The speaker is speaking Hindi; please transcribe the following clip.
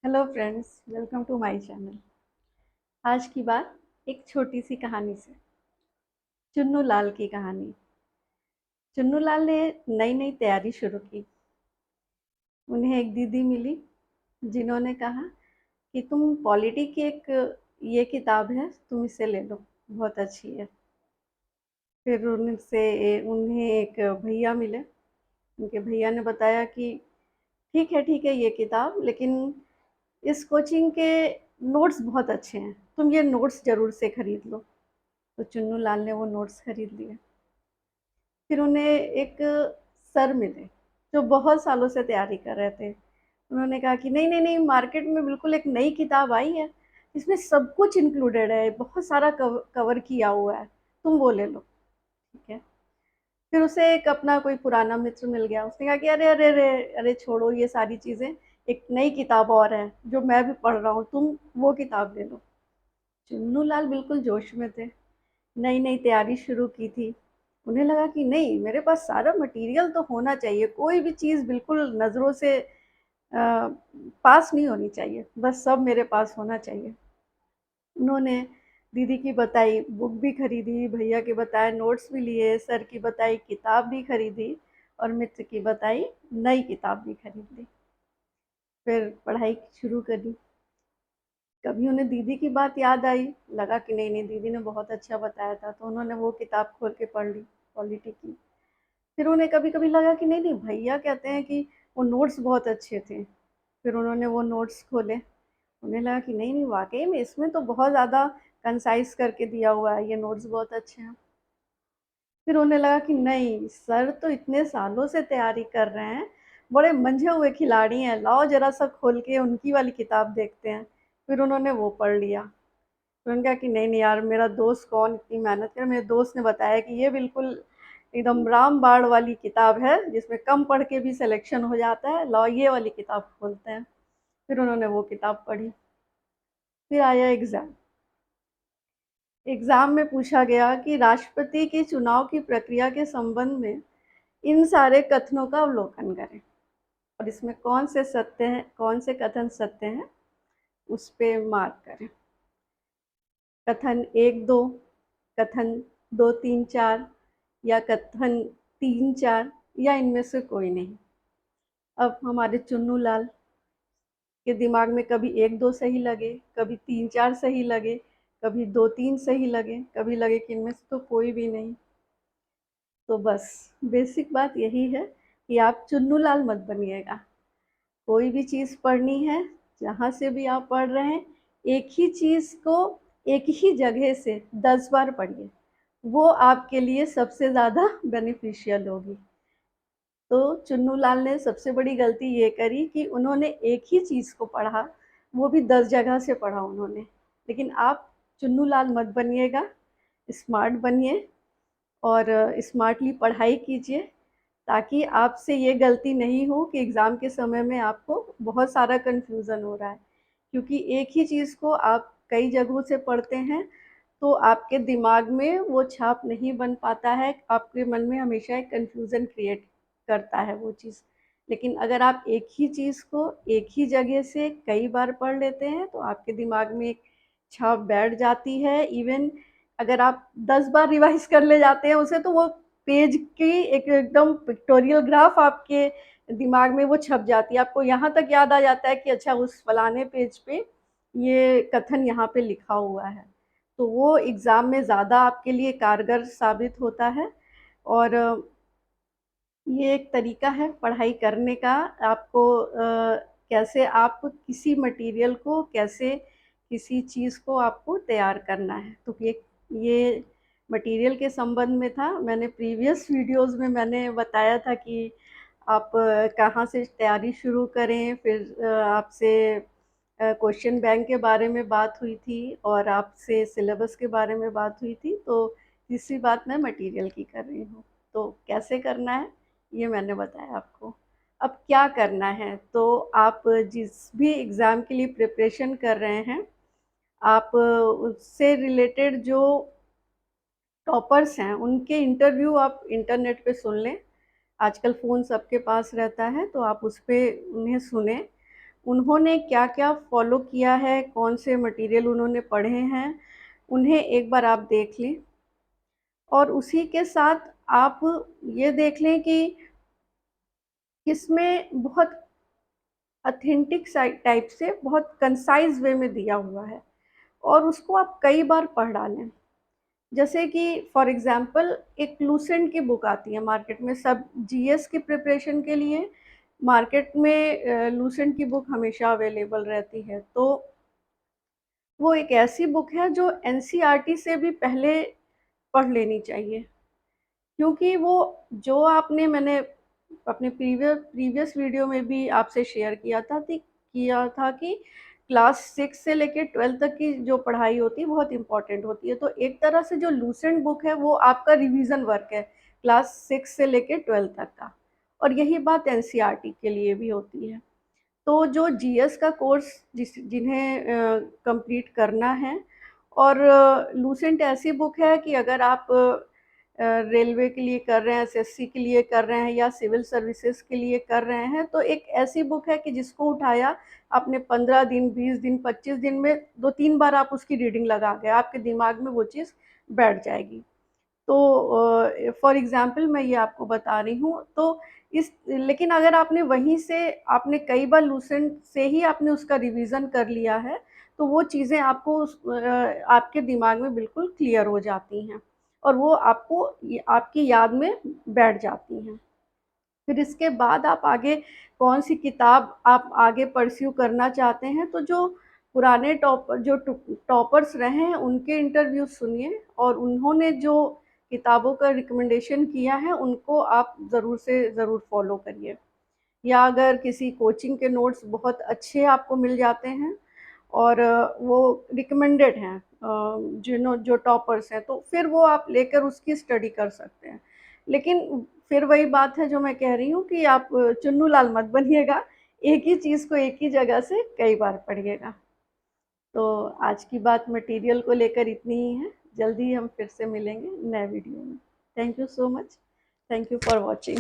Hello friends, welcome to my channel. आज की बात एक छोटी सी कहानी से। चुन्नू लाल की कहानी। चुन्नू लाल ने नई नई तैयारी शुरू की। उन्हें एक दीदी मिली जिन्होंने कहा कि तुम पॉलिटी की एक ये किताब है, तुम इसे ले लो, बहुत अच्छी है। फिर उन्हें एक भैया मिले। उनके भैया ने बताया कि ठीक है ये किताब, लेकिन इस कोचिंग के नोट्स बहुत अच्छे हैं, तुम ये नोट्स ज़रूर से खरीद लो। तो चुन्नू लाल ने वो नोट्स खरीद लिए। फिर उन्हें एक सर मिले जो बहुत सालों से तैयारी कर रहे थे। उन्होंने कहा कि नहीं नहीं नहीं, मार्केट में बिल्कुल एक नई किताब आई है, इसमें सब कुछ इंक्लूडेड है, बहुत सारा कवर किया हुआ है, तुम वो ले लो। ठीक है। फिर उसे एक अपना कोई पुराना मित्र मिल गया। उसने कहा कि अरे अरे अरे अरे, छोड़ो ये सारी चीज़ें, एक नई किताब और है जो मैं भी पढ़ रहा हूँ, तुम वो किताब ले लो। चुन्नू लाल बिल्कुल जोश में थे, नई नई तैयारी शुरू की थी। उन्हें लगा कि नहीं, मेरे पास सारा मटेरियल तो होना चाहिए, कोई भी चीज़ बिल्कुल नज़रों से पास नहीं होनी चाहिए, बस सब मेरे पास होना चाहिए। उन्होंने दीदी की बताई बुक भी खरीदी, भैया के बताए नोट्स भी लिए, सर की बताई किताब भी खरीदी और मित्र की बताई नई किताब भी खरीद ली। फिर पढ़ाई शुरू करी। कभी उन्हें दीदी की बात याद आई, लगा कि नहीं नहीं, दीदी ने बहुत अच्छा बताया था, तो उन्होंने वो किताब खोल के पढ़ ली, पॉलिटी की। फिर उन्हें कभी कभी लगा कि नहीं नहीं, भैया कहते हैं कि वो नोट्स बहुत अच्छे थे। फिर उन्होंने वो नोट्स खोले। उन्हें लगा कि नहीं नहीं, वाकई में इसमें तो बहुत ज़्यादा कंसाइज करके दिया हुआ है, ये नोट्स बहुत अच्छे हैं। फिर उन्हें लगा कि नहीं, सर तो इतने सालों से तैयारी कर रहे हैं, बड़े मंझे हुए खिलाड़ी हैं, लाओ जरा सा खोल के उनकी वाली किताब देखते हैं। फिर उन्होंने वो पढ़ लिया। फिर उन्होंने कहा कि नहीं नहीं यार, मेरा दोस्त कौन इतनी मेहनत करे, मेरे दोस्त ने बताया कि ये बिल्कुल एकदम रामबाण वाली किताब है, जिसमें कम पढ़ के भी सिलेक्शन हो जाता है, लाओ ये वाली किताब खोलते हैं। फिर उन्होंने वो किताब पढ़ी। फिर आया एग्ज़ाम। एग्ज़ाम में पूछा गया कि राष्ट्रपति के चुनाव की प्रक्रिया के संबंध में इन सारे कथनों का अवलोकन करें और इसमें कौन से सत्य हैं, कौन से कथन सत्य हैं, उस पे मार्क करें। कथन 1-2, कथन 2-3-4 या कथन 3-4, या इनमें से कोई नहीं। अब हमारे चुन्नू लाल के दिमाग में कभी 1-2 सही लगे, कभी 3-4 सही लगे, कभी 2-3 सही लगे, कभी लगे कि इनमें से तो कोई भी नहीं। तो बस बेसिक बात यही है कि आप चुन्नू लाल मत बनिएगा। कोई भी चीज़ पढ़नी है, जहाँ से भी आप पढ़ रहे हैं, एक ही चीज़ को एक ही जगह से 10 बार पढ़िए, वो आपके लिए सबसे ज़्यादा बेनिफिशियल होगी। तो चुन्नू लाल ने सबसे बड़ी गलती ये करी कि उन्होंने एक ही चीज़ को पढ़ा, वो भी 10 जगह से पढ़ा उन्होंने। लेकिन आप चुन्नू लाल मत बनिएगा, स्मार्ट बनिए और स्मार्टली पढ़ाई कीजिए, ताकि आपसे ये गलती नहीं हो कि एग्ज़ाम के समय में आपको बहुत सारा कन्फ्यूज़न हो रहा है। क्योंकि एक ही चीज़ को आप कई जगहों से पढ़ते हैं, तो आपके दिमाग में वो छाप नहीं बन पाता है, आपके मन में हमेशा एक कन्फ्यूज़न क्रिएट करता है वो चीज़। लेकिन अगर आप एक ही चीज़ को एक ही जगह से कई बार पढ़ लेते हैं, तो आपके दिमाग में एक छाप बैठ जाती है। इवन अगर आप 10 बार रिवाइज़ कर ले जाते हैं उसे, तो वो पेज की एक एकदम पिक्टोरियल ग्राफ आपके दिमाग में वो छप जाती है। आपको यहाँ तक याद आ जाता है कि अच्छा, उस फलाने पेज पे ये कथन यहाँ पे लिखा हुआ है। तो वो एग्ज़ाम में ज़्यादा आपके लिए कारगर साबित होता है। और ये एक तरीका है पढ़ाई करने का। आपको कैसे आप किसी मटेरियल को, कैसे किसी चीज़ को आपको तैयार करना है। तो ये मटेरियल के संबंध में था। मैंने प्रीवियस वीडियोज़ में मैंने बताया था कि आप कहाँ से तैयारी शुरू करें। फिर आपसे क्वेश्चन बैंक के बारे में बात हुई थी और आपसे सिलेबस के बारे में बात हुई थी। तो तीसरी बात मैं मटेरियल की कर रही हूँ। तो कैसे करना है ये मैंने बताया आपको। अब क्या करना है, तो आप जिस भी एग्ज़ाम के लिए प्रिपरेशन कर रहे हैं, आप उससे रिलेटेड जो टॉपर्स हैं उनके इंटरव्यू आप इंटरनेट पे सुन लें। आजकल फ़ोन सबके पास रहता है, तो आप उस पे उन्हें सुनें उन्होंने क्या-क्या फ़ॉलो किया है, कौन से मटीरियल उन्होंने पढ़े हैं, उन्हें एक बार आप देख लें। और उसी के साथ आप ये देख लें कि किसमें बहुत ऑथेंटिक साइ टाइप से बहुत कंसाइज़ वे में दिया हुआ है और उसको आप कई बार पढ़ डालें। जैसे कि फॉर एग्ज़ाम्पल एक लूसेंट की बुक आती है मार्केट में, सब जीएस की प्रिपरेशन के लिए मार्केट में लूसेंट की बुक हमेशा अवेलेबल रहती है। तो वो एक ऐसी बुक है जो एनसीईआरटी से भी पहले पढ़ लेनी चाहिए। क्योंकि वो जो आपने मैंने अपने प्रीवियस वीडियो में भी आपसे शेयर किया था कि क्लास 6 से लेके 12 तक की जो पढ़ाई होती है बहुत इम्पोर्टेंट होती है। तो एक तरह से जो लूसेंट बुक है वो आपका रिवीजन वर्क है क्लास 6 से लेके 12 तक का, और यही बात एनसीईआरटी के लिए भी होती है। तो जो जीएस का कोर्स जिन्हें कंप्लीट करना है, और लूसेंट ऐसी बुक है कि अगर आप रेलवे के लिए कर रहे हैं, एसएससी के लिए कर रहे हैं या सिविल सर्विसेज के लिए कर रहे हैं, तो एक ऐसी बुक है कि जिसको उठाया आपने 15 दिन, 20 दिन, 25 दिन में 2-3 बार आप उसकी रीडिंग लगा गए, आपके दिमाग में वो चीज़ बैठ जाएगी। तो फॉर एग्ज़ाम्पल मैं ये आपको बता रही हूँ, तो इस लेकिन अगर आपने वहीं से आपने कई बार लूसेंट से ही आपने उसका रिवीज़न कर लिया है, तो वो चीज़ें आपको आपके दिमाग में बिल्कुल क्लियर हो जाती हैं और वो आपकी याद में बैठ जाती हैं। फिर इसके बाद आप आगे कौन-सी किताब आप आगे परस्यू करना चाहते हैं, तो जो पुराने टॉपर्स रहे हैं, उनके इंटरव्यू सुनिए और उन्होंने जो किताबों का रिकमेंडेशन किया है, उनको आप ज़रूर से ज़रूर फ़ॉलो करिए। या अगर किसी कोचिंग के नोट्स बहुत अच्छे आपको मिल जाते हैं और वो रिकमेंडेड हैं, जो टॉपर्स हैं, तो फिर वो आप लेकर उसकी स्टडी कर सकते हैं। लेकिन फिर वही बात है जो मैं कह रही हूँ कि आप चुन्नू लाल मत बनिएगा, एक ही चीज़ को एक ही जगह से कई बार पढ़िएगा। तो आज की बात मटीरियल को लेकर इतनी ही है। जल्दी ही हम फिर से मिलेंगे नए वीडियो में। Thank you so much. Thank you for watching.